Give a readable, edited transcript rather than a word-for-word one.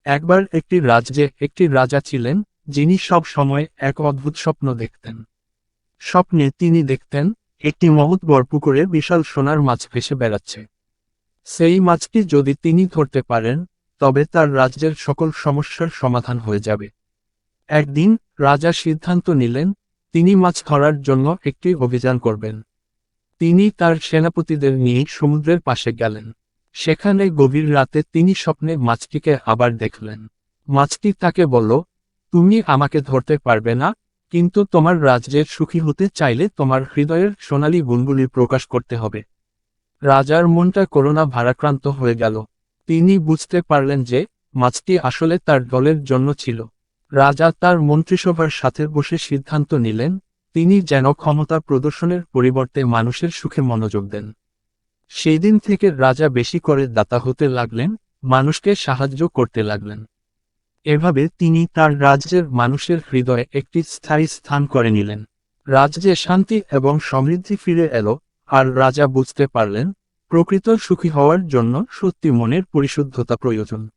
একবার একটি রাজ্যে একটি রাজা ছিলেন, যিনি সব সময় এক অদ্ভুত স্বপ্ন দেখতেন। স্বপ্নে তিনি দেখতেন, একটি মহৎ পুকুরে বিশাল সোনার মাছ ভেসে বেড়াচ্ছে। সেই মাছটি যদি তিনি ধরতে পারেন, তবে তার রাজ্যের সকল সমস্যার সমাধান হয়ে যাবে। একদিন রাজা সিদ্ধান্ত নিলেন, তিনি মাছ ধরার জন্য একটি অভিযান করবেন। তিনি তার সেনাপতিদের নিয়ে সমুদ্রের পাশে গেলেন। সেখানে গভীর রাতে তিনি স্বপ্নে মাছটিকে আবার দেখলেন। মাছটি তাকে বলল, তুমি আমাকে ধরতে পারবে না, কিন্তু তোমার রাজ্যের সুখী হতে চাইলে তোমার হৃদয়ের সোনালী গুণগুলি প্রকাশ করতে হবে। রাজার মনটা করুণা ভারাক্রান্ত হয়ে গেল। তিনি বুঝতে পারলেন যে মাছটি আসলে তার দলের জন্য ছিল। রাজা তার মন্ত্রিসভার সাথে বসে সিদ্ধান্ত নিলেন, তিনি যেন ক্ষমতা প্রদর্শনের পরিবর্তে মানুষের সুখে মনোযোগ দেন। সেই দিন থেকে রাজা বেশি করে দাতা হতে লাগলেন, মানুষকে সাহায্য করতে লাগলেন। এভাবে তিনি তার রাজ্যের মানুষের হৃদয়ে একটি স্থায়ী স্থান করে নিলেন। রাজ্যে শান্তি এবং সমৃদ্ধি ফিরে এলো, আর রাজা বুঝতে পারলেন, প্রকৃত সুখী হওয়ার জন্য সত্যি মনের পরিশুদ্ধতা প্রয়োজন।